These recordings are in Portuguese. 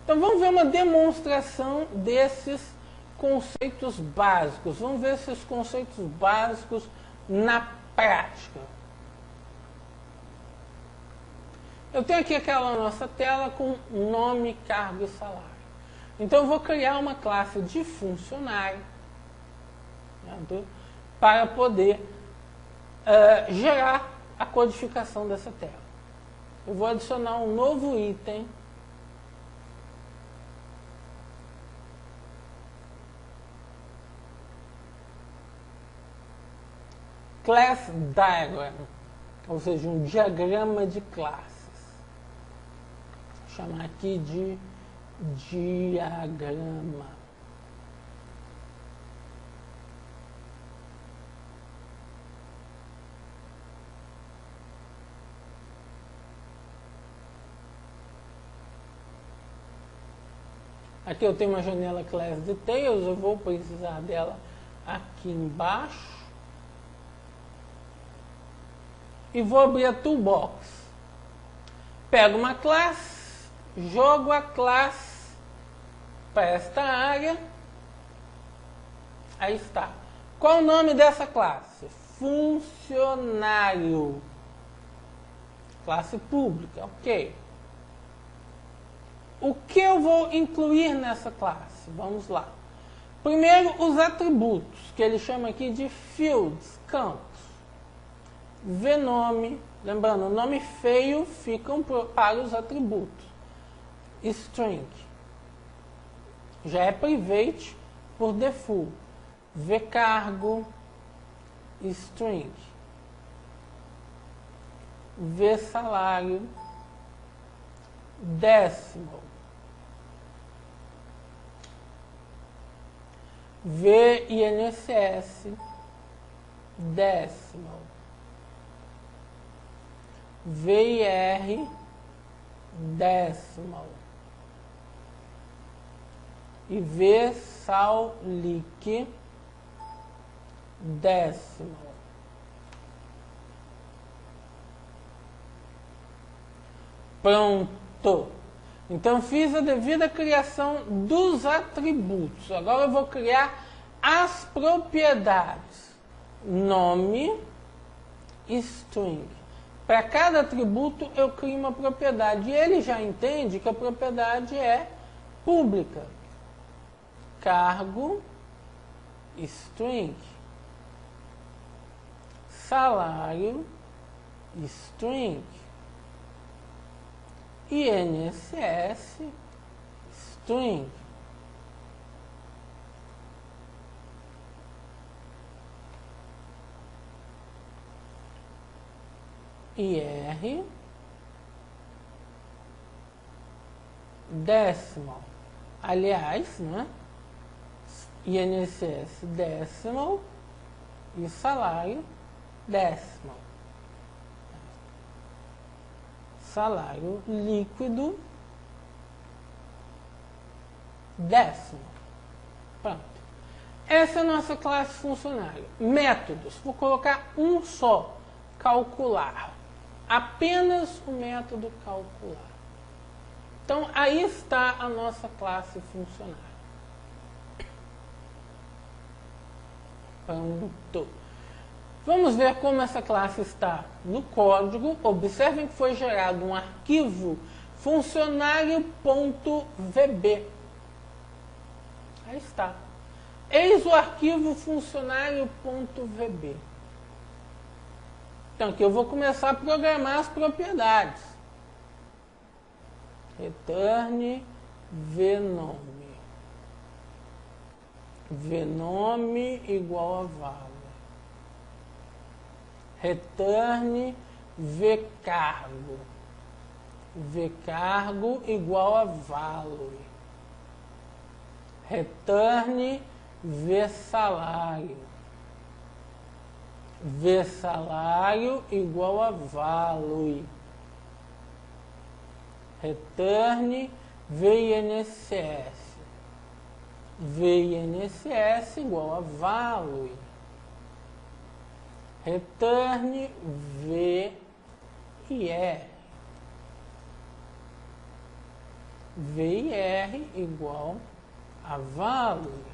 Então vamos ver uma demonstração desses conceitos básicos. Vamos ver esses conceitos básicos na prática. Eu tenho aqui aquela nossa tela com nome, cargo e salário. Então eu vou criar uma classe de funcionário, né, para poder gerar a codificação dessa tela. Eu vou adicionar um novo item. Class Diagram, ou seja, um diagrama de classes. Vou chamar aqui de diagrama. Aqui eu tenho uma janela Class Details, eu vou precisar dela aqui embaixo. E vou abrir a Toolbox. Pego uma classe, jogo a classe para esta área. Aí está. Qual o nome dessa classe? Funcionário. Classe pública, ok. O que eu vou incluir nessa classe? Vamos lá. Primeiro, os atributos, que ele chama aqui de fields, campos. vNome, lembrando, o nome feio ficam para os atributos. String, já é private por default. vCargo, string. vSalário, decimal. vINSS, decimal. VIR, decimal. E VSALIC, decimal. Pronto. Então fiz a devida criação dos atributos. Agora eu vou criar as propriedades. Nome, string. Para cada atributo eu crio uma propriedade. E ele já entende que a propriedade é pública. Cargo, string. Salário, string. INSS, string. IR, decimal. Aliás, né? INSS decimal e salário decimal. Salário líquido décimo. Pronto. Essa é a nossa classe funcionário. Métodos. Vou colocar um só. Calcular. Apenas o método calcular. Então, aí está a nossa classe funcionário. Pronto. Vamos ver como essa classe está no código. Observem que foi gerado um arquivo funcionário.vb. Aí está. Eis o arquivo funcionário.vb. Então, aqui eu vou começar a programar as propriedades. Return vNome. vNome igual a value. Return vCargo. vCargo igual a value. Return vSalário. vSalário igual a value. Return vINSS. vINSS igual a value. Return VIR. VIR igual a value.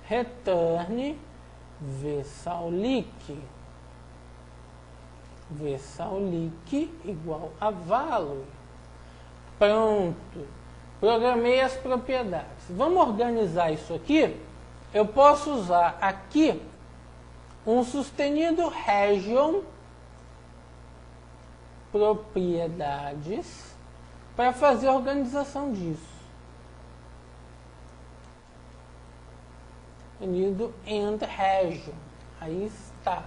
Return VSAULIC. VSAULIC igual a value. Pronto. Programei as propriedades. Vamos organizar isso aqui? Eu posso usar aqui um sustenido region propriedades para fazer a organização disso. Sustenido and region. Aí está.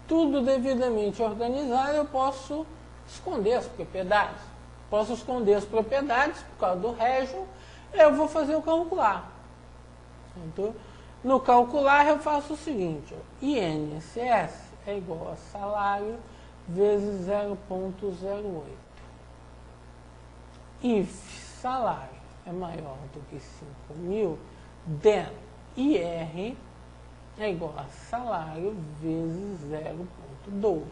Tudo devidamente organizado, eu posso esconder as propriedades. Posso esconder as propriedades por causa do region. Eu vou fazer o calcular. Então, no calcular eu faço o seguinte: ó, INSS é igual a salário vezes 0,08. If salário é maior do que 5.000, then IR é igual a salário vezes 0,12.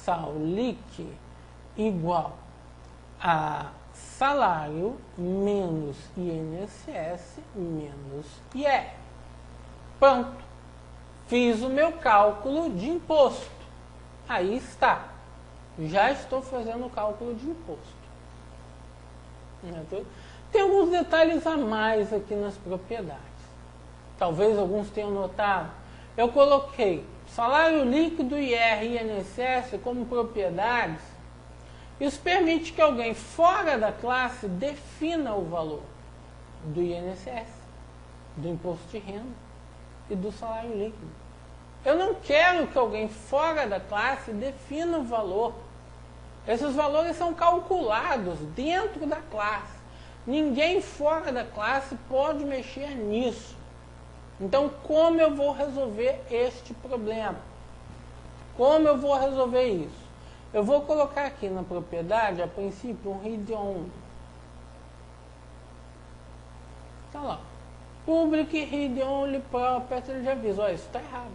SAULIC igual a salário menos INSS menos IR. Pronto. Fiz o meu cálculo de imposto. Aí está. Já estou fazendo o cálculo de imposto. Tem alguns detalhes a mais aqui nas propriedades. Talvez alguns tenham notado. Eu coloquei salário líquido, IR e INSS como propriedades. Isso permite que alguém fora da classe defina o valor do INSS, do imposto de renda e do salário líquido. Eu não quero que alguém fora da classe defina o valor. Esses valores são calculados dentro da classe. Ninguém fora da classe pode mexer nisso. Então, como eu vou resolver este problema? Como eu vou resolver isso? Eu vou colocar aqui na propriedade, a princípio, um read-only. Tá lá. Public read-only property, ele já avisa. Olha, isso está errado.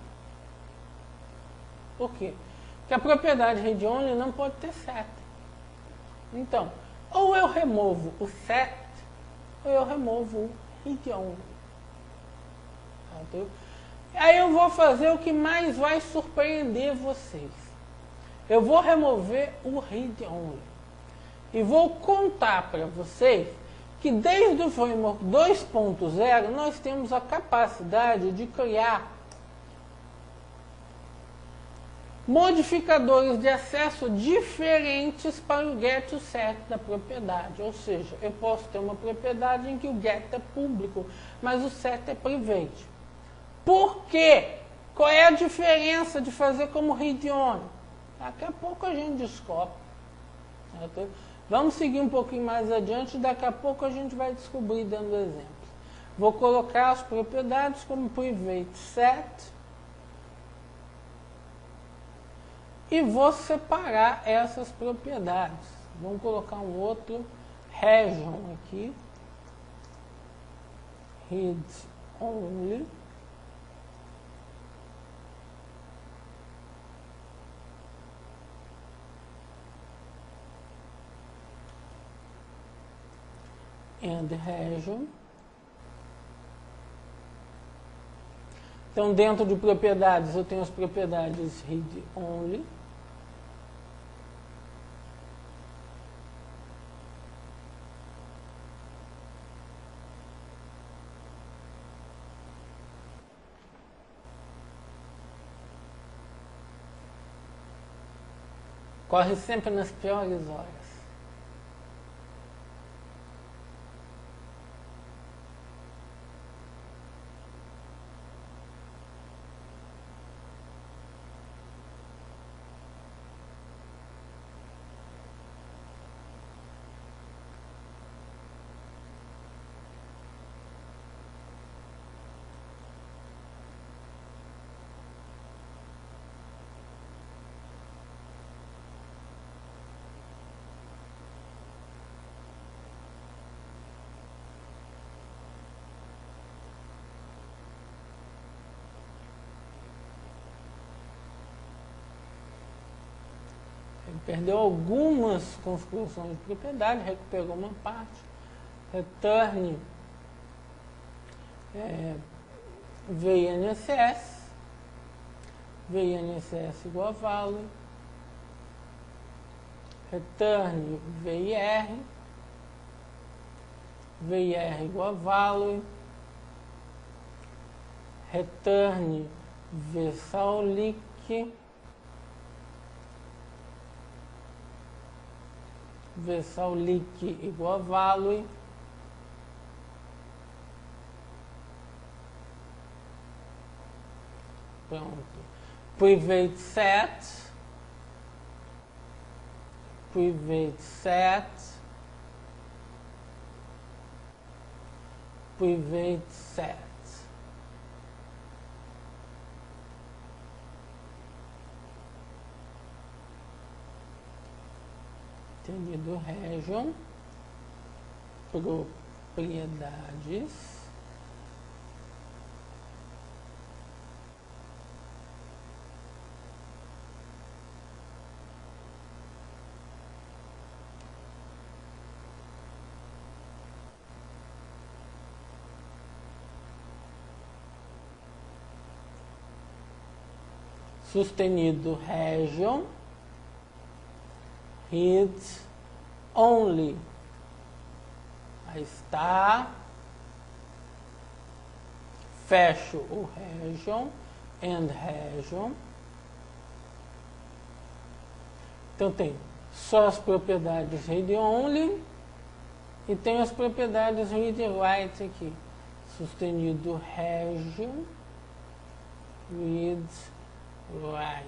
Por quê? Porque a propriedade read-only não pode ter set. Então, ou eu removo o set, ou eu removo o read-only. Aí eu vou fazer o que mais vai surpreender vocês. Eu vou remover o read-only. E vou contar para vocês que desde o Framework 2.0 nós temos a capacidade de criar modificadores de acesso diferentes para o get e o set da propriedade. Ou seja, eu posso ter uma propriedade em que o get é público, mas o set é private. Por quê? Qual é a diferença de fazer como read-only? Daqui a pouco a gente descobre. Vamos seguir um pouquinho mais adiante, daqui a pouco a gente vai descobrir dando exemplos. Vou colocar as propriedades como private set e vou separar essas propriedades. Vamos colocar um outro region aqui. Read only. And region. Então, dentro de propriedades, eu tenho as propriedades read only. Corre sempre nas piores horas. perdeu algumas construções de propriedade, recuperou uma parte. Return VINSS, VINSS igual a value, return VIR, VIR igual a value, return VSAULIC, VSAULIC igual a value, pronto. Private set, private set, private set. Entendido region, propriedades. Sustenido region, read only, aí está, fecho o region, and region. Então tem só as propriedades read only e tem as propriedades read write aqui. Sustenido region, read write.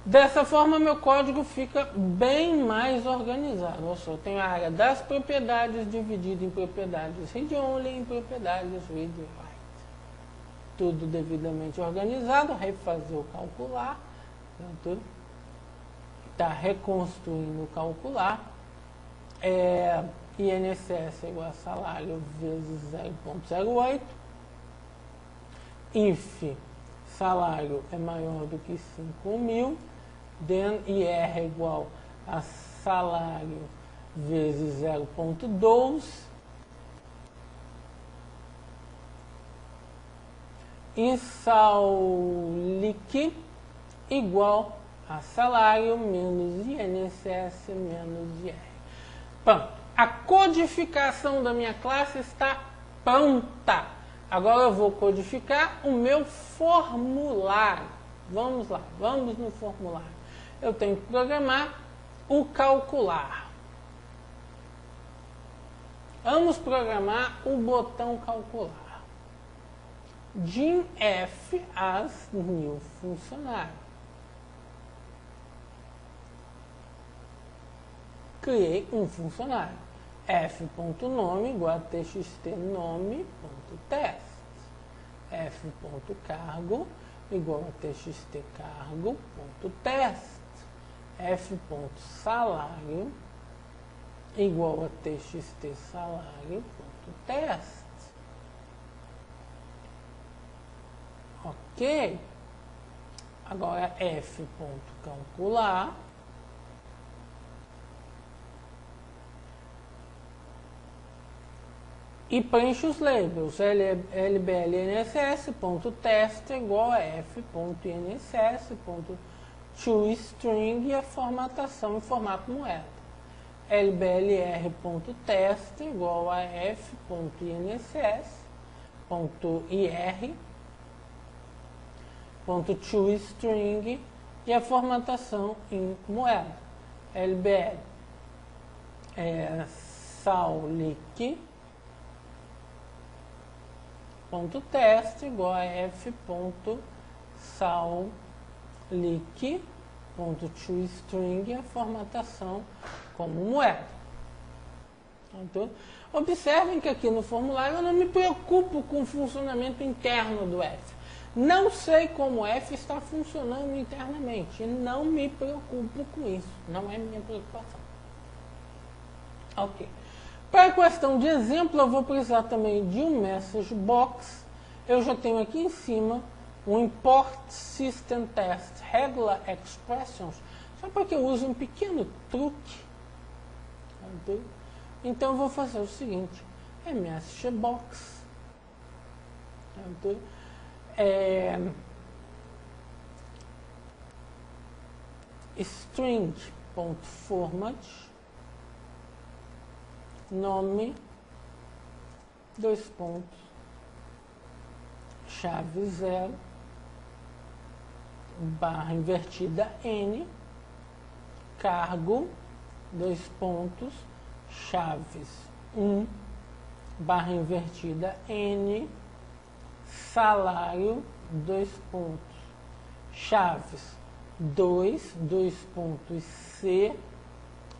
Dessa forma, meu código fica bem mais organizado. Olha só, eu tenho a área das propriedades dividida em propriedades read-only e em propriedades read-write. Tudo devidamente organizado, refazer o calcular. Está reconstruindo o calcular. INSS é igual a salário vezes 0,08. If salário é maior do que 5.000, then IR é igual a salário vezes 0,12. E SAULIC igual a salário menos INSS menos IR. Pronto. A codificação da minha classe está pronta. Agora eu vou codificar o meu formulário. Vamos lá, vamos no formulário. Eu tenho que programar o calcular. Vamos programar o botão calcular. DIM-F as new funcionário. Criei um funcionário. f.nome igual a txtnome.test. f.cargo igual a txtcargo.test. f.salário igual a txtsalário.test. Ok? Agora f.calcular e preenche os labels. lblnss.test igual a f.inss.toString e a formatação em formato moeda. lblr.test igual a f.inss.ir.toString e a formatação em moeda. lbl SAULIC .test igual a f.saulic.toString e a formatação como moeda. Então, observem que aqui no formulário eu não me preocupo com o funcionamento interno do F. Não sei como o F está funcionando internamente. Não me preocupo com isso. Não é minha preocupação. Ok. Para a questão de exemplo, eu vou precisar também de um message box. Eu já tenho aqui em cima um import system test regular expressions, só porque eu uso um pequeno truque. Então eu vou fazer o seguinte, message box, string.format, nome, dois pontos, chave 0, barra invertida N, cargo, dois pontos, chaves 1, barra invertida N, salário, dois pontos, chaves 2, dois pontos C,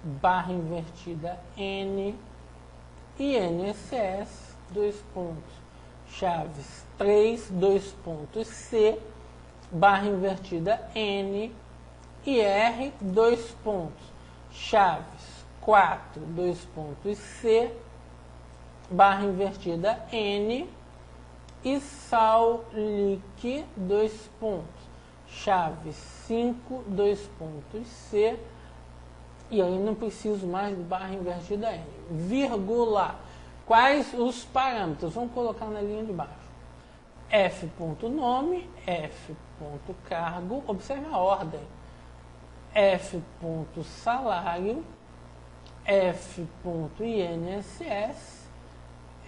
barra invertida N, INSS, dois pontos, chaves 3, dois pontos C, barra invertida N, IR, dois pontos, chaves 4, dois pontos C, barra invertida N, e SALIC, dois pontos, chave 5, dois pontos C, e aí não preciso mais de barra invertida N, vírgula. Quais os parâmetros? Vamos colocar na linha de baixo. F.nome, F.cargo, observe a ordem. F.salário, F.INSS,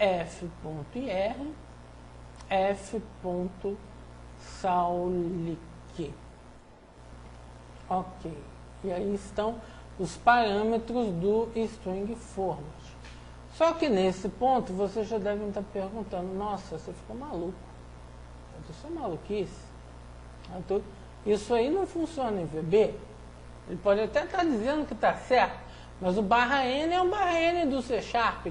F.IR, F.SALIC. Ok. E aí estão os parâmetros do string format. Só que nesse ponto vocês já devem estar perguntando, nossa, você ficou maluco. Isso é maluquice. Isso aí não funciona em VB. Ele pode até estar dizendo que está certo, mas o barra N é um barra N do C#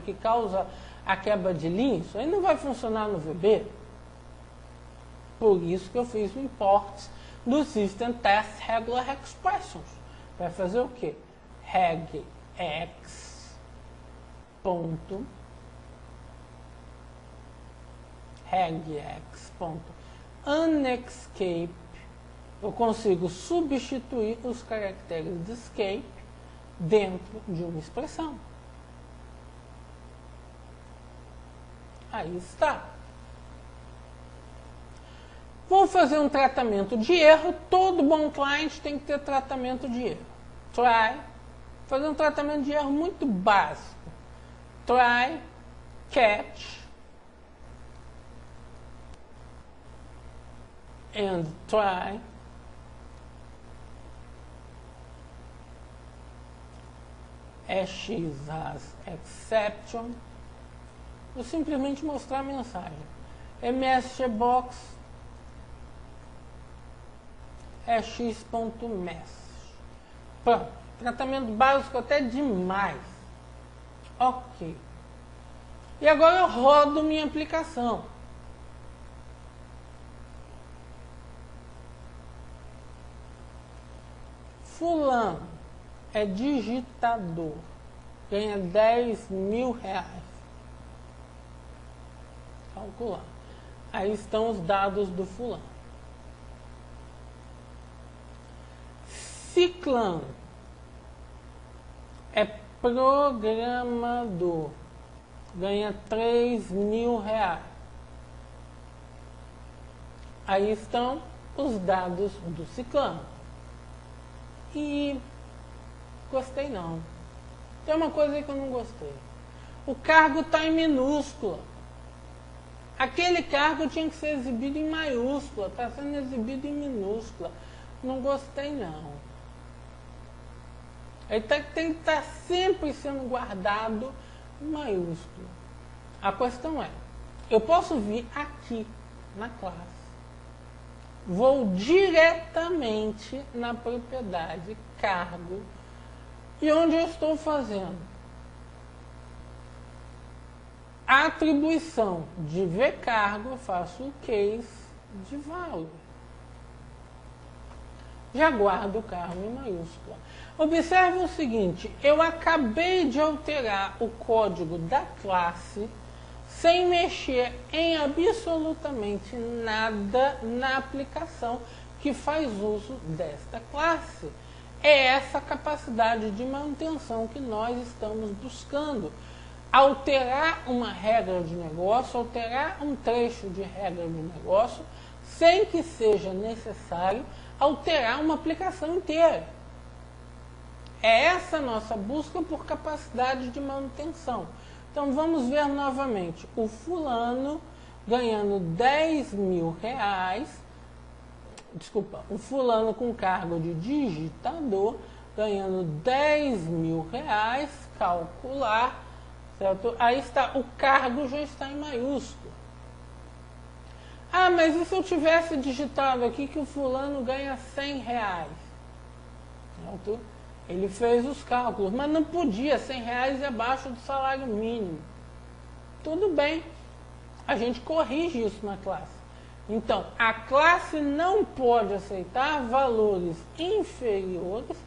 que causa a quebra de linha. Isso aí não vai funcionar no VB. Por isso que eu fiz o import do System Test Regular Expressions. Vai fazer o quê? Regex ponto unEscape. Eu consigo substituir os caracteres de escape dentro de uma expressão. Aí está. Vou fazer um tratamento de erro. Todo bom cliente tem que ter tratamento de erro. Try. Fazer um tratamento de erro muito básico. Try, catch, and try. X as exception. Vou simplesmente mostrar a mensagem. msgbox x.message. Pronto. Tratamento básico até demais. Ok. E agora eu rodo minha aplicação. Fulano é digitador. Ganha 10 mil reais. Calcular. Aí estão os dados do fulano. Ciclano é programador. Ganha 3 mil reais. Aí estão os dados do ciclano. E gostei não. Tem uma coisa aí que eu não gostei. O cargo está em minúscula. Aquele cargo tinha que ser exibido em maiúscula. Está sendo exibido em minúscula. Não gostei não. Ele tem que estar sempre sendo guardado em maiúsculo. A questão é, eu posso vir aqui na classe, vou diretamente na propriedade cargo, e onde eu estou fazendo a atribuição de vcargo, eu faço o case de value. já guardo o cargo em maiúscula. Observe o seguinte, eu acabei de alterar o código da classe sem mexer em absolutamente nada na aplicação que faz uso desta classe. É essa capacidade de manutenção que nós estamos buscando. Alterar uma regra de negócio, alterar um trecho de regra de negócio, sem que seja necessário alterar uma aplicação inteira. É essa a nossa busca por capacidade de manutenção. Então vamos ver novamente. O fulano ganhando 10 mil reais, o fulano com cargo de digitador ganhando 10 mil reais, calcular, certo? Aí está, o cargo já está em maiúsculo. Ah, mas e se eu tivesse digitado aqui que o fulano ganha 100 reais? Certo? Ele fez os cálculos, mas não podia, 100 reais é abaixo do salário mínimo. Tudo bem, a gente corrige isso na classe. Então, a classe não pode aceitar valores inferiores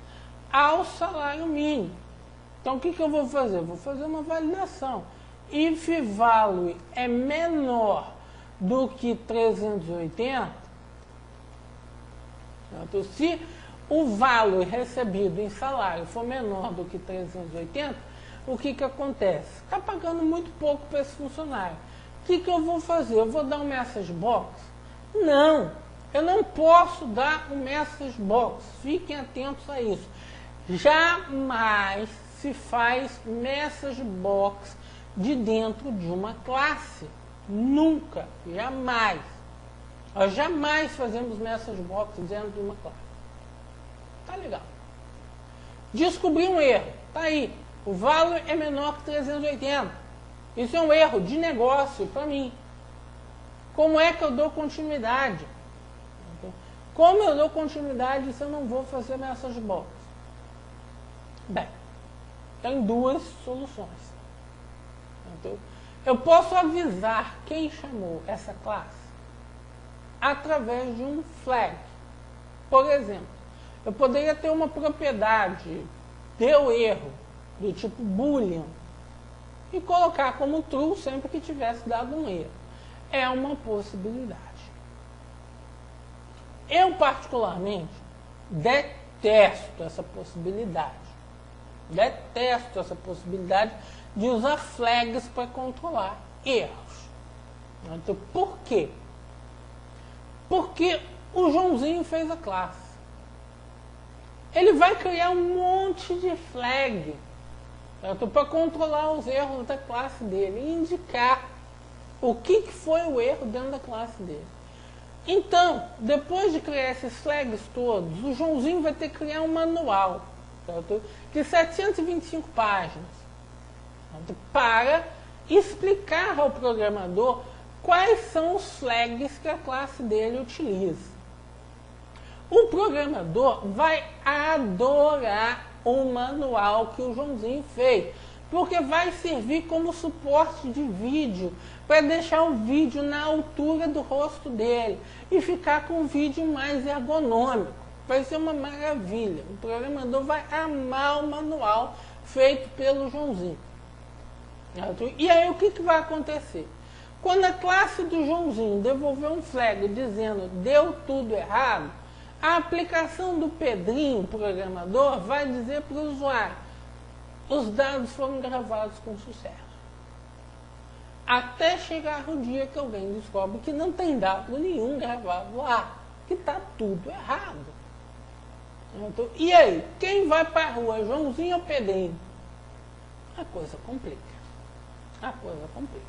ao salário mínimo. Então, o que eu vou fazer? Eu vou fazer uma validação. If value é menor do que 380, certo? Se o valor recebido em salário for menor do que 380, o que acontece? Está pagando muito pouco para esse funcionário. O que eu vou fazer? Eu vou dar um message box? Não, eu não posso dar um message box. Fiquem atentos a isso. Jamais se faz message box de dentro de uma classe. Nunca, jamais. Nós jamais fazemos message box dentro de uma classe. Tá legal. Descobri um erro. Tá aí. O valor é menor que 380. Isso é um erro de negócio para mim. Como é que eu dou continuidade? Como eu dou continuidade se eu não vou fazer message box? Bem, tem duas soluções. Eu posso avisar quem chamou essa classe através de um flag. Por exemplo, eu poderia ter uma propriedade, deu erro, do tipo boolean, e colocar como true sempre que tivesse dado um erro. É uma possibilidade. Eu, particularmente, detesto essa possibilidade. Detesto essa possibilidade de usar flags para controlar erros. Então, por quê? Porque o Joãozinho fez a classe. Ele vai criar um monte de flag para controlar os erros da classe dele e indicar o que foi o erro dentro da classe dele. Então, depois de criar esses flags todos, o Joãozinho vai ter que criar um manual, certo? De 725 páginas, certo? Para explicar ao programador quais são os flags que a classe dele utiliza. O programador vai adorar o manual que o Joãozinho fez, porque vai servir como suporte de vídeo, para deixar o vídeo na altura do rosto dele e ficar com o vídeo mais ergonômico. Vai ser uma maravilha. O programador vai amar o manual feito pelo Joãozinho. E aí o que vai acontecer? Quando a classe do Joãozinho devolver um flag dizendo deu tudo errado, a aplicação do Pedrinho, programador, vai dizer para o usuário: os dados foram gravados com sucesso. Até chegar o dia que alguém descobre que não tem dado nenhum gravado lá, que está tudo errado. Então, e aí, quem vai para a rua, Joãozinho ou Pedrinho? A coisa complica. A coisa complica.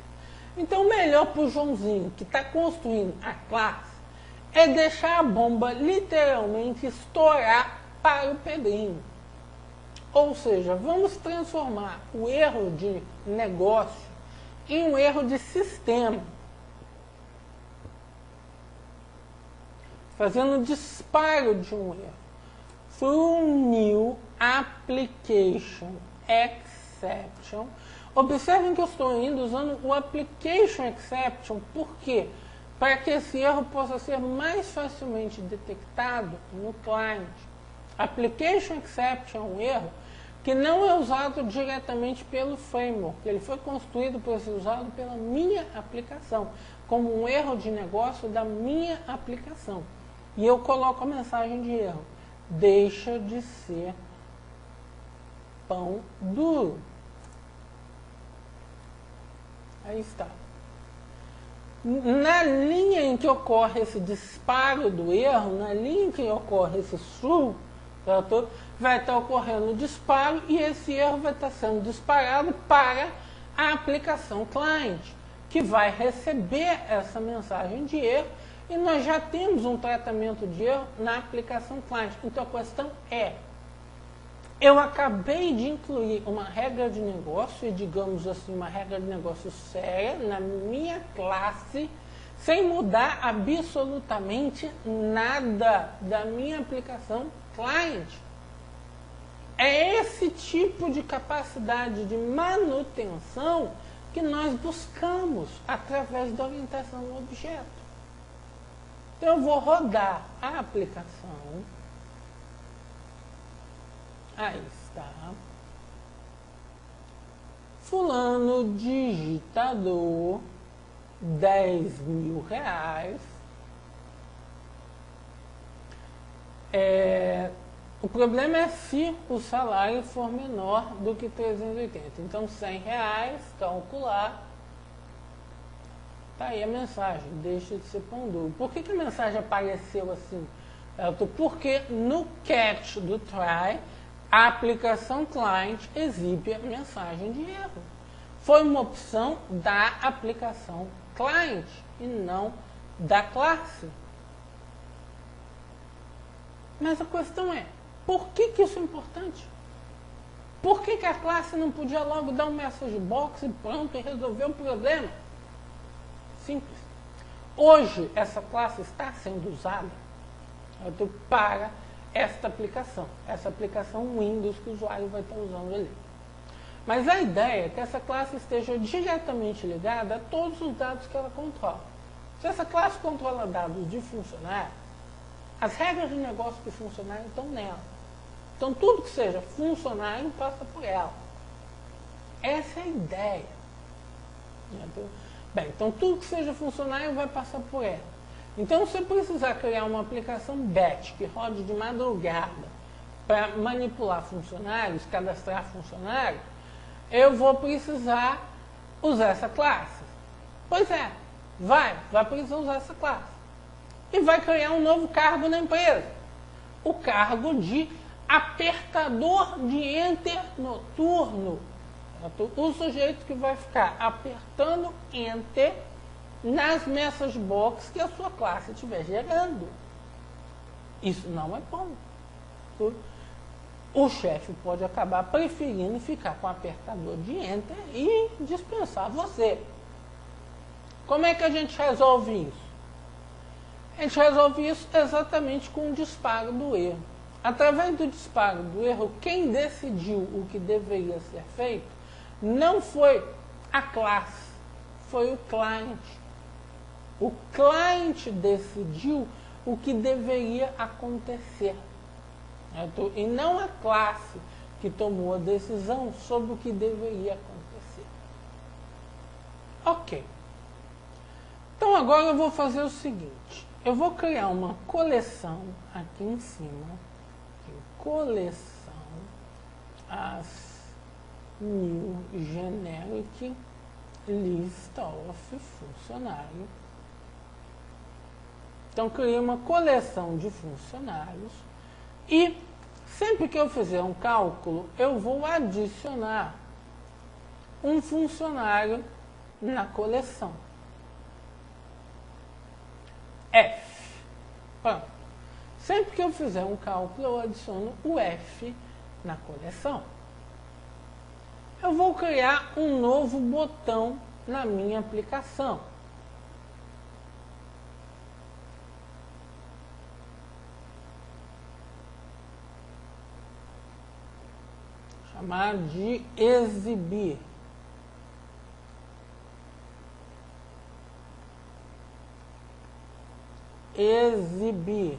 Então, melhor para o Joãozinho, que está construindo a classe, é deixar a bomba literalmente estourar para o Pedrinho. Ou seja, vamos transformar o erro de negócio em um erro de sistema. Fazendo disparo de um erro. Through new application exception. Observem que eu estou indo usando o application exception. Por quê? para que esse erro possa ser mais facilmente detectado no client. Application Exception é um erro que não é usado diretamente pelo framework. Ele foi construído para ser usado pela minha aplicação, como um erro de negócio da minha aplicação. E eu coloco a mensagem de erro: deixa de ser pão duro. Aí está. Na linha em que ocorre esse disparo do erro, na linha em que ocorre esse through, vai estar ocorrendo o disparo e esse erro vai estar sendo disparado para a aplicação client, que vai receber essa mensagem de erro, e nós já temos um tratamento de erro na aplicação client. Então a questão é, eu acabei de incluir uma regra de negócio, e digamos assim, uma regra de negócio séria, na minha classe, sem mudar absolutamente nada da minha aplicação client. É esse tipo de capacidade de manutenção que nós buscamos através da orientação do objeto. Então eu vou rodar a aplicação. Aí está. Fulano digitador, R$10.000. O problema é se o salário for menor do que 380. Então, R$100, calcular. Tá aí a mensagem, deixa de ser pão duro. Por que a mensagem apareceu assim? Porque no catch do try, a aplicação client exibe a mensagem de erro. Foi uma opção da aplicação client e não da classe. Mas a questão é, por que isso é importante? Por que a classe não podia logo dar um message box e pronto, e resolver o problema? Simples. Hoje, essa classe está sendo usada para esta aplicação Windows que o usuário vai estar usando ali. Mas a ideia é que essa classe esteja diretamente ligada a todos os dados que ela controla. Se essa classe controla dados de funcionário, as regras de negócio de funcionário estão nela. Então, tudo que seja funcionário passa por ela. Essa é a ideia. Bem, então tudo que seja funcionário vai passar por ela. Então, se eu precisar criar uma aplicação batch que rode de madrugada para manipular funcionários, cadastrar funcionários, eu vou precisar usar essa classe. Pois é, vai precisar usar essa classe. E vai criar um novo cargo na empresa. O cargo de apertador de enter noturno. O sujeito que vai ficar apertando enter nas message box que a sua classe estiver gerando. Isso não é bom. O chefe pode acabar preferindo ficar com o apertador de enter e dispensar você. Como é que a gente resolve isso? A gente resolve isso exatamente com o disparo do erro. Através do disparo do erro, quem decidiu o que deveria ser feito não foi a classe, foi o client. O client decidiu o que deveria acontecer. E não a classe que tomou a decisão sobre o que deveria acontecer. Ok. Então agora eu vou fazer o seguinte. Eu vou criar uma coleção aqui em cima. Coleção as new generic list of funcionário. Então criei uma coleção de funcionários e sempre que eu fizer um cálculo, eu vou adicionar um funcionário na coleção. F. Pronto. Sempre que eu fizer um cálculo, eu adiciono o F na coleção. Eu vou criar um novo botão na minha aplicação. Chamar de exibir. exibir.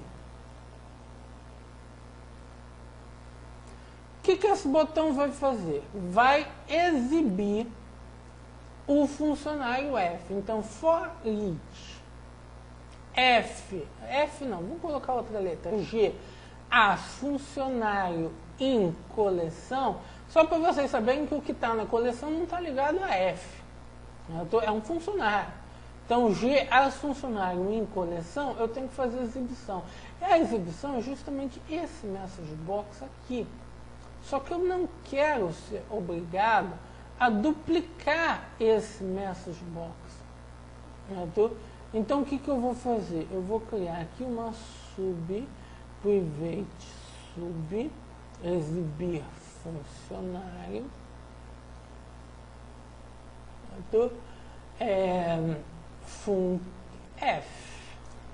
O que esse botão vai fazer? Vai exibir o funcionário F. Então, for each F não, vamos colocar outra letra, G, as funcionário em coleção, só para vocês saberem que o que está na coleção não está ligado a F. É um funcionário. Então, G, as funcionário em coleção, eu tenho que fazer a exibição. E a exibição é justamente esse message box aqui. Só que eu não quero ser obrigado a duplicar esse message box. Então, o que eu vou fazer? Eu vou criar aqui uma private sub, exibir funcionário. Fun F,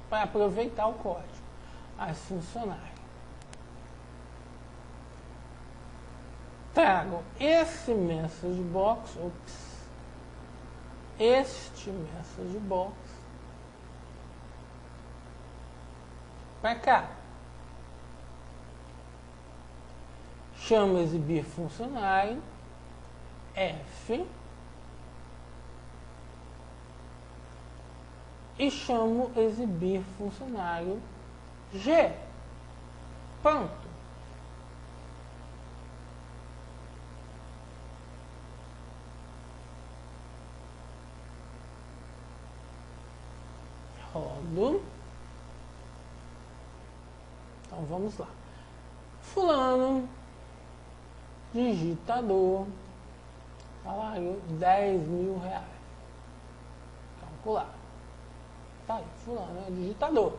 para aproveitar o código. As funcionários. Trago esse message box, este message box para cá. Chamo exibir funcionário F e chamo exibir funcionário G. Pronto. Rodo. Então vamos lá. Fulano, digitador, salário R$10.000. Calcular. Tá aí, fulano é digitador.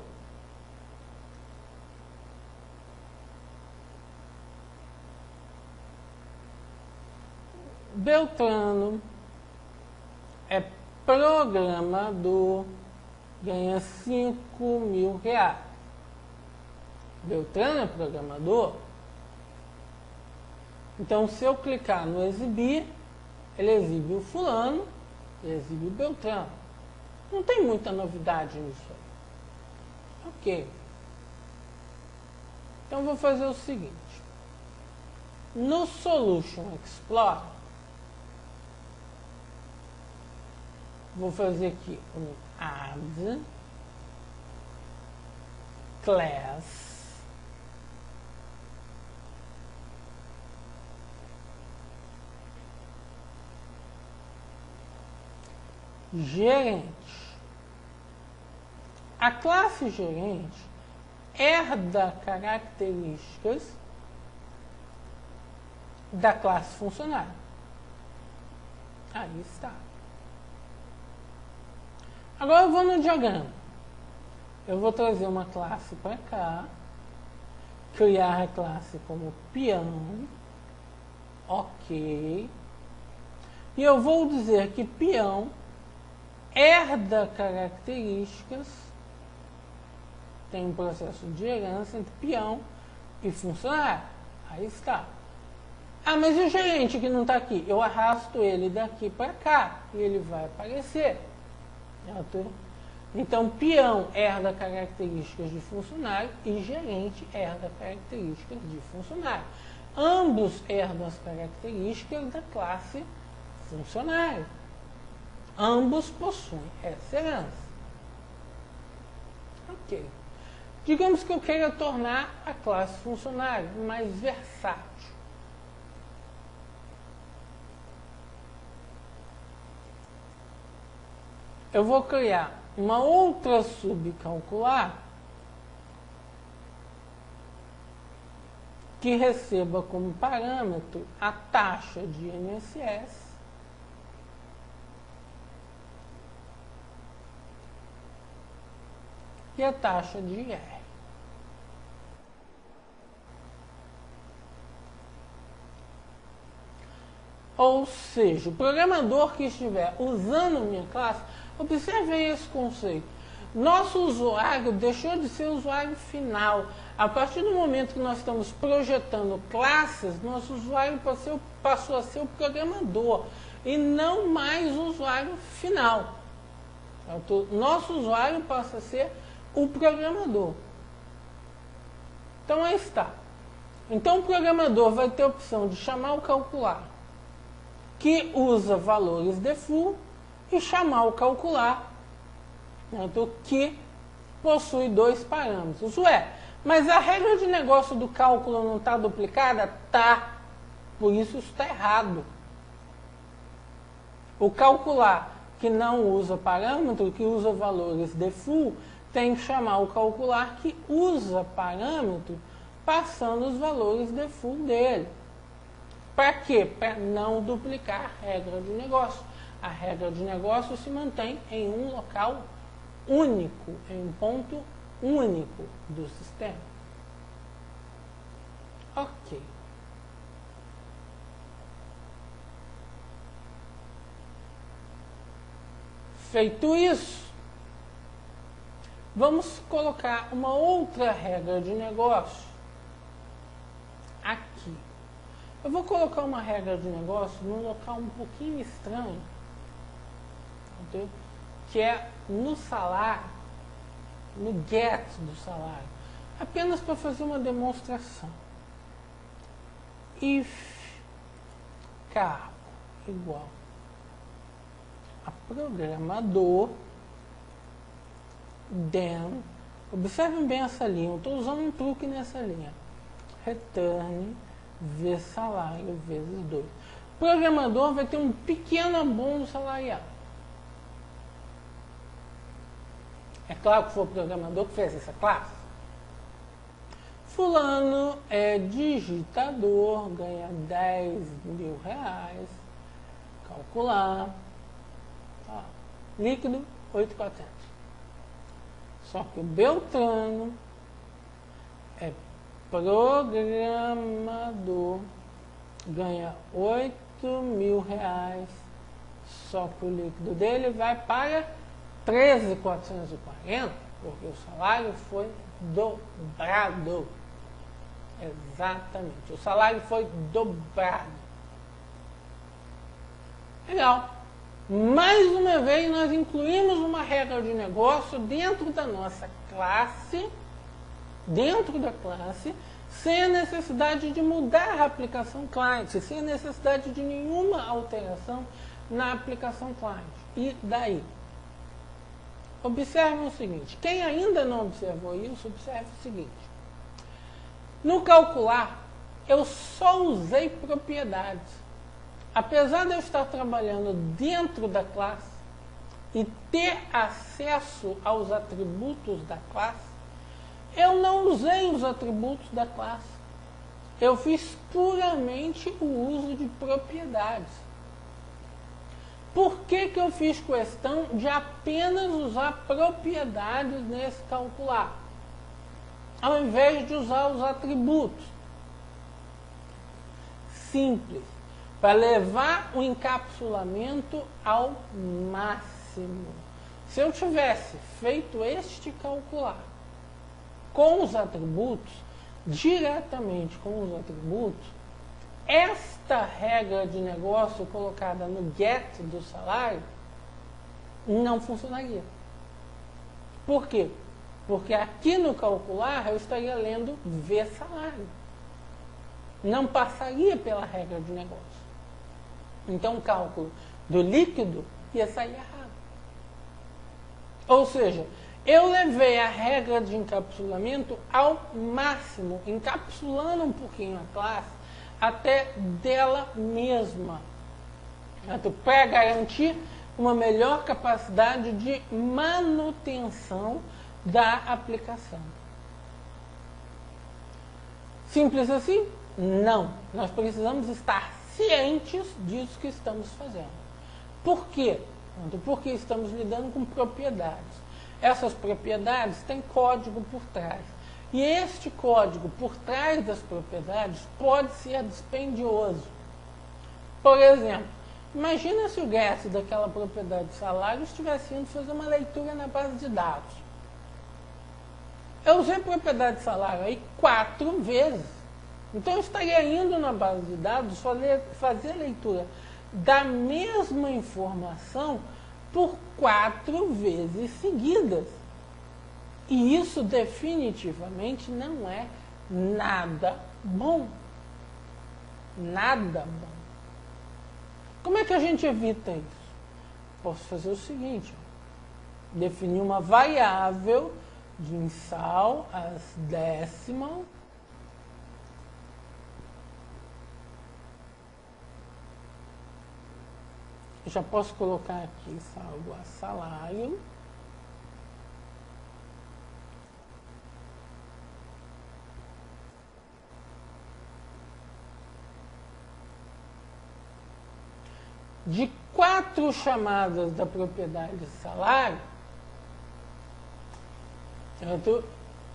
Beltrano é programador, ganha R$5.000. Beltrano é programador. Então, se eu clicar no exibir, ele exibe o fulano, ele exibe o Beltrano. Não tem muita novidade nisso aí. Ok. Então, vou fazer o seguinte. No Solution Explorer, vou fazer aqui um add class gerente. A classe gerente herda características da classe funcionário. Aí está. Agora eu vou no diagrama. Eu vou trazer uma classe para cá, criar a classe como peão, ok. E eu vou dizer que peão herda características, tem um processo de herança entre peão e funcionário. Aí está. Ah, mas e o gerente que não está aqui? Eu arrasto ele daqui para cá e ele vai aparecer. Então, peão herda características de funcionário e gerente herda características de funcionário. Ambos herdam as características da classe funcionário. Ambos possuem essa herança. Ok. Digamos que eu queira tornar a classe funcionário mais versátil. Eu vou criar uma outra subcalcular que receba como parâmetro a taxa de INSS e a taxa de IR. Ou seja, o programador que estiver usando minha classe, observem esse conceito. Nosso usuário deixou de ser usuário final. A partir do momento que nós estamos projetando classes, nosso usuário passou a ser o programador e não mais o usuário final. Então, nosso usuário passa a ser o programador. Então aí está. Então o programador vai ter a opção de chamar o calcular, que usa valores default, e chamar o calcular, que possui 2 parâmetros. Ué, mas a regra de negócio do cálculo não está duplicada? Tá. Por isso está errado. O calcular que não usa parâmetro, que usa valores default, tem que chamar o calcular que usa parâmetro, passando os valores default dele. Para quê? Para não duplicar a regra de negócio. A regra de negócio se mantém em um local único, em um ponto único do sistema. Ok. Feito isso, vamos colocar uma outra regra de negócio aqui. Eu vou colocar uma regra de negócio num local um pouquinho estranho, entendeu? Que é no salário, no get do salário, apenas para fazer uma demonstração. If cargo igual a programador, then, observem bem essa linha, eu estou usando um truque nessa linha, return v salário vezes 2. O programador vai ter um pequeno bônus salarial. É claro que foi o programador que fez essa classe. Fulano é digitador, ganha 10 mil reais. Calcular. Líquido, 8.400. Só que o Beltrano é programador, ganha 8 mil reais. Só que o líquido dele vai para 13.440, porque o salário foi dobrado. Exatamente, o salário foi dobrado. Legal. Mais uma vez, nós incluímos uma regra de negócio dentro da nossa classe, sem a necessidade de mudar a aplicação client, sem a necessidade de nenhuma alteração na aplicação client. E daí? Observe o seguinte, quem ainda não observou isso, observe o seguinte. No calcular, eu só usei propriedades. Apesar de eu estar trabalhando dentro da classe e ter acesso aos atributos da classe, eu não usei os atributos da classe. Eu fiz puramente o uso de propriedades. Por que eu fiz questão de apenas usar propriedades nesse calcular, ao invés de usar os atributos? Simples. Para levar o encapsulamento ao máximo. Se eu tivesse feito este calcular com os atributos, diretamente com os atributos, esta regra de negócio colocada no get do salário não funcionaria. Por quê? Porque aqui no calcular eu estaria lendo V salário. Não passaria pela regra de negócio. Então o cálculo do líquido ia sair errado. Ou seja, eu levei a regra de encapsulamento ao máximo, encapsulando um pouquinho a classe até dela mesma, para garantir uma melhor capacidade de manutenção da aplicação. Simples assim? Não. Nós precisamos estar cientes disso que estamos fazendo. Por quê? Porque estamos lidando com propriedades. Essas propriedades têm código por trás. E este código por trás das propriedades pode ser dispendioso. Por exemplo, imagina se o get daquela propriedade de salário estivesse indo fazer uma leitura na base de dados. Eu usei a propriedade de salário aí 4 vezes. Então eu estaria indo na base de dados fazer a leitura da mesma informação por 4 vezes seguidas. E isso definitivamente não é nada bom. Nada bom. Como é que a gente evita isso? Posso fazer o seguinte, definir uma variável de mensal as decimal já posso colocar aqui salvo a salário. De 4 chamadas da propriedade de salário,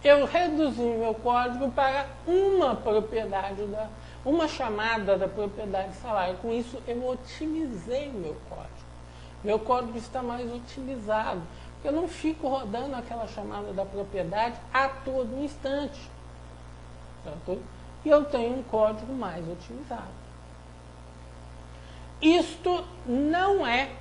eu reduzi meu código para uma chamada da propriedade de salário. Com isso, eu otimizei meu código. Meu código está mais otimizado. Eu não fico rodando aquela chamada da propriedade a todo instante. Certo? E eu tenho um código mais otimizado. Isto não é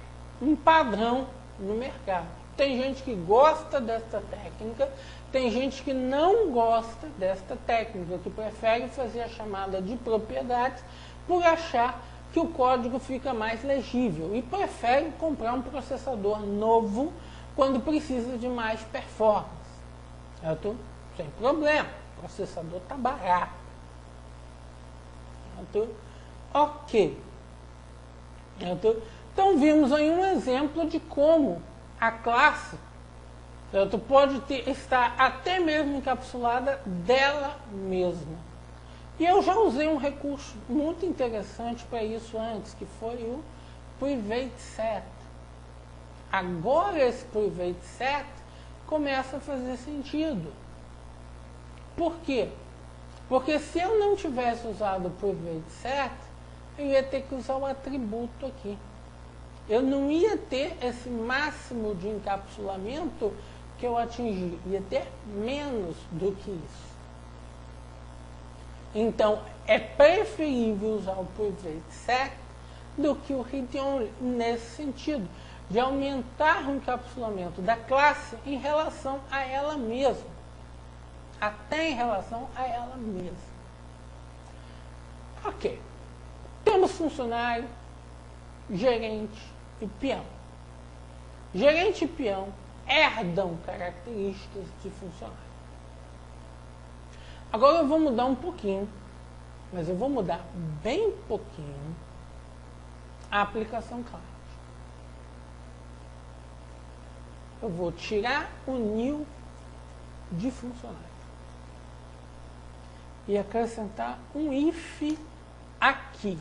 um padrão no mercado. Tem gente que gosta desta técnica, tem gente que não gosta desta técnica, que prefere fazer a chamada de propriedades por achar que o código fica mais legível e prefere comprar um processador novo quando precisa de mais performance. Certo? Sem problema, o processador está barato. Certo? Ok. Então vimos aí um exemplo de como a classe pode estar até mesmo encapsulada dela mesma. E eu já usei um recurso muito interessante para isso antes, que foi o private set. Agora esse private set começa a fazer sentido. Por quê? Porque se eu não tivesse usado o private set, eu ia ter que usar o atributo aqui. Eu não ia ter esse máximo de encapsulamento que eu atingi. Ia ter menos do que isso. Então, é preferível usar o private set do que o read-only nesse sentido, de aumentar o encapsulamento da classe em relação a ela mesma. Até em relação a ela mesma. Ok. Temos funcionário, gerente e peão. Gerente e peão herdam características de funcionário. Agora eu vou mudar um pouquinho, mas eu vou mudar bem pouquinho a aplicação client. Eu vou tirar o new de funcionário e acrescentar um if aqui.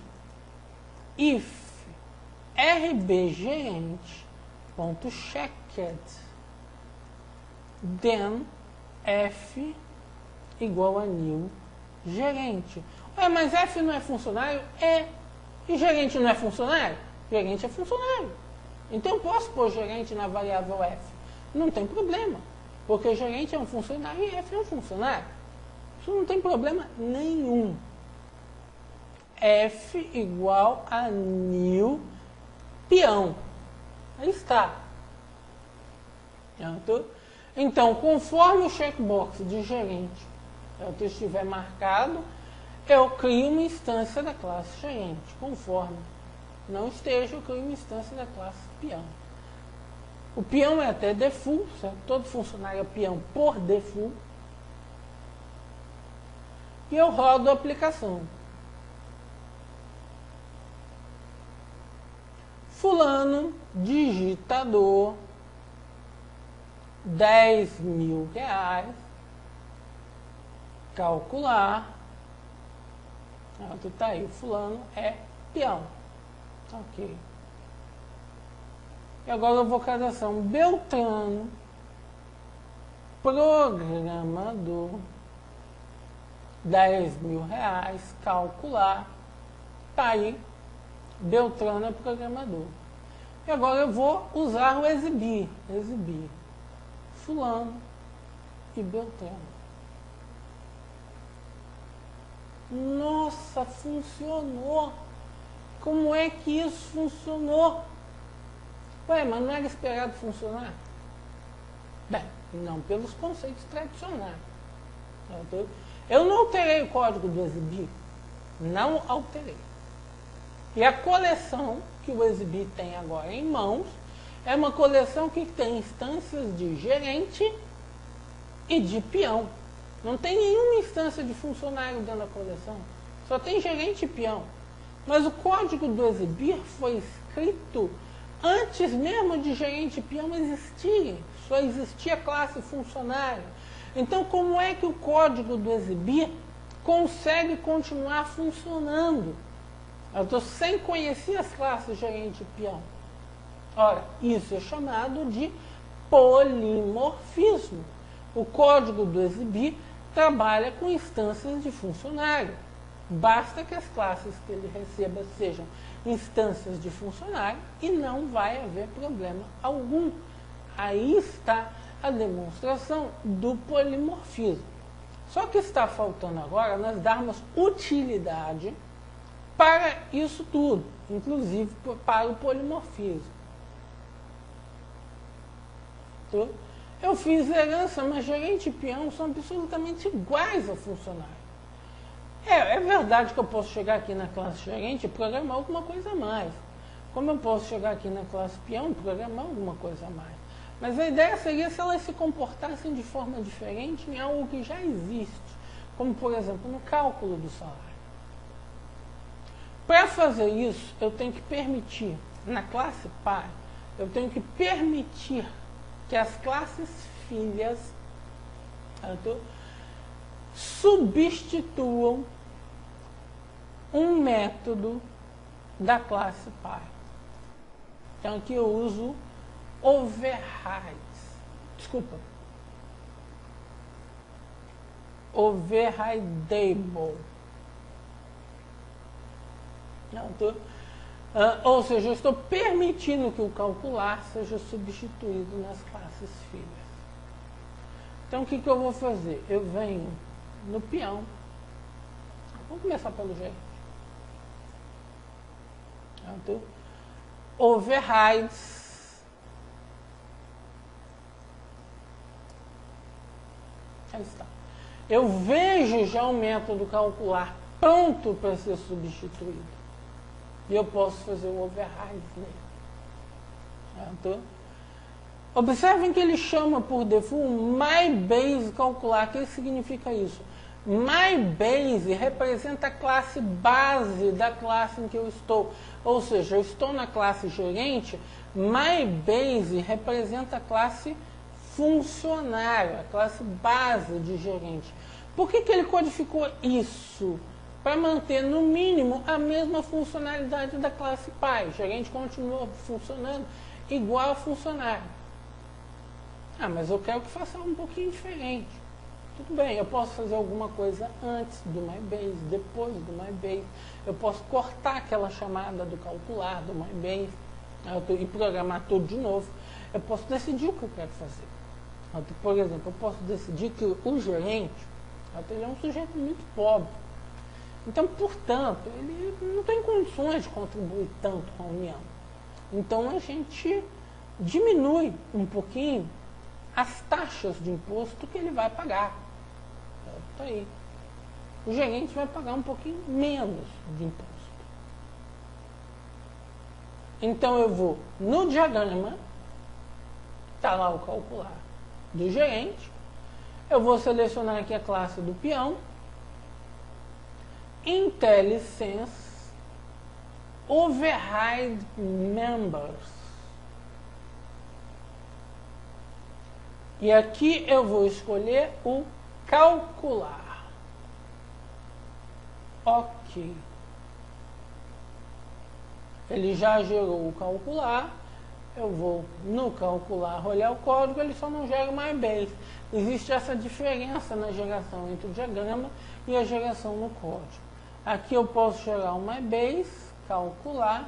If rbgerente.checked then f igual a new gerente. Ué, mas f não é funcionário? É. E gerente não é funcionário? Gerente é funcionário. Então eu posso pôr gerente na variável f. Não tem problema. Porque gerente é um funcionário e f é um funcionário. Isso não tem problema nenhum. F igual a new peão. Aí está. Então, conforme o checkbox de gerente estiver marcado, eu crio uma instância da classe gerente. Conforme não esteja, eu crio uma instância da classe peão. O peão é até default, certo? Todo funcionário é peão por default. E eu rodo a aplicação. Fulano, digitador, R$10.000, calcular, tá aí, fulano é peão, ok. E agora eu vou cadastrar um Beltrano, programador, R$10.000, calcular, tá aí, Beltrano é programador. E agora eu vou usar o exibir. Fulano e Beltrano. Nossa, funcionou! Como é que isso funcionou? Ué, mas não era esperado funcionar? Bem, e não pelos conceitos tradicionais. Eu não alterei o código do Exibir, não alterei. E a coleção que o Exibir tem agora em mãos é uma coleção que tem instâncias de gerente e de peão. Não tem nenhuma instância de funcionário dentro da coleção, só tem gerente e peão. Mas o código do Exibir foi escrito antes mesmo de gerente e peão existirem, só existia classe funcionário. Então, como é que o código do Exibir consegue continuar funcionando? Eu estou sem conhecer as classes gerente e peão. Ora, isso é chamado de polimorfismo. O código do Exibir trabalha com instâncias de funcionário. Basta que as classes que ele receba sejam instâncias de funcionário e não vai haver problema algum. Aí está a demonstração do polimorfismo. Só que está faltando agora nós darmos utilidade para isso tudo, inclusive para o polimorfismo. Eu fiz herança, mas gerente e peão são absolutamente iguais ao funcionário. É verdade que eu posso chegar aqui na classe gerente e programar alguma coisa a mais. Como eu posso chegar aqui na classe peão e programar alguma coisa a mais. Mas a ideia seria se elas se comportassem de forma diferente em algo que já existe. Como, por exemplo, no cálculo do salário. Para fazer isso, eu tenho que permitir, na classe pai, eu tenho que permitir que as classes filhas substituam um método da classe pai. Então aqui eu uso overrides. Desculpa. Overridable. Ou seja, eu estou permitindo que o calcular seja substituído nas classes filhas. Então o que eu vou fazer? Eu venho no peão. Vamos começar pelo gerente. Overrides. Aí está. Eu vejo já o método calcular pronto para ser substituído. E eu posso fazer o override nele. Observem que ele chama por default MyBase calcular. O que significa isso? MyBase representa a classe base da classe em que eu estou. Ou seja, eu estou na classe gerente, MyBase representa a classe funcionário, a classe base de gerente. Por que ele codificou isso? Para manter, no mínimo, a mesma funcionalidade da classe pai. O gerente continua funcionando igual a funcionário. Mas eu quero que faça um pouquinho diferente. Tudo bem, eu posso fazer alguma coisa antes do MyBase, depois do MyBase. Eu posso cortar aquela chamada do calcular, do MyBase, e programar tudo de novo. Eu posso decidir o que eu quero fazer. Por exemplo, eu posso decidir que o gerente ele é um sujeito muito pobre. Então, portanto, ele não tem condições de contribuir tanto com a União. Então, a gente diminui um pouquinho as taxas de imposto que ele vai pagar. Está aí. O gerente vai pagar um pouquinho menos de imposto. Então, eu vou no diagrama, está lá o calcular do gerente, eu vou selecionar aqui a classe do peão, IntelliSense Override Members. E aqui eu vou escolher o calcular. Ok. Ele já gerou o calcular. Eu vou no calcular olhar o código, ele só não gera o MyBase. Existe essa diferença na geração entre o diagrama e a geração no código. Aqui eu posso gerar o MyBase, calcular.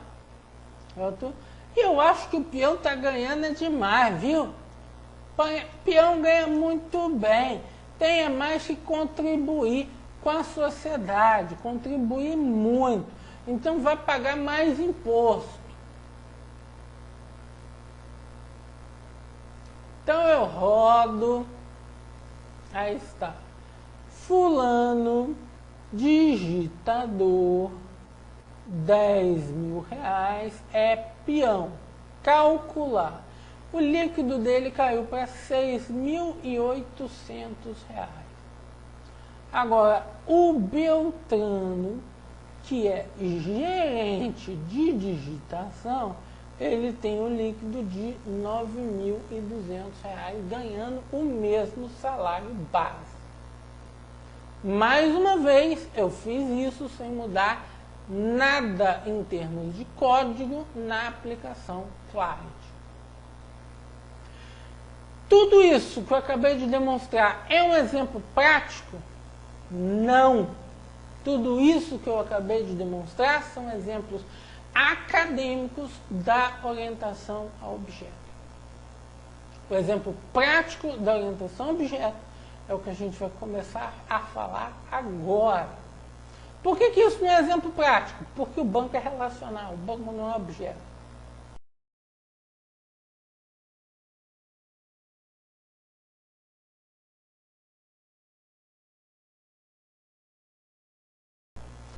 E eu acho que o peão está ganhando demais, viu? Peão ganha muito bem. Tem mais que contribuir com a sociedade, contribuir muito. Então vai pagar mais imposto. Então eu rodo, aí está, fulano, digitador, R$10.000, é peão. Calcular. O líquido dele caiu para R$6.800. Agora, o Beltrano, que é gerente de digitação, ele tem um líquido de R$9.200, ganhando o mesmo salário base. Mais uma vez, eu fiz isso sem mudar nada em termos de código na aplicação Client. Tudo isso que eu acabei de demonstrar é um exemplo prático? Não. Tudo isso que eu acabei de demonstrar são exemplos acadêmicos da orientação a objeto. O exemplo prático da orientação a objeto é o que a gente vai começar a falar agora. Por que isso não é exemplo prático? Porque o banco é relacional, o banco não é objeto.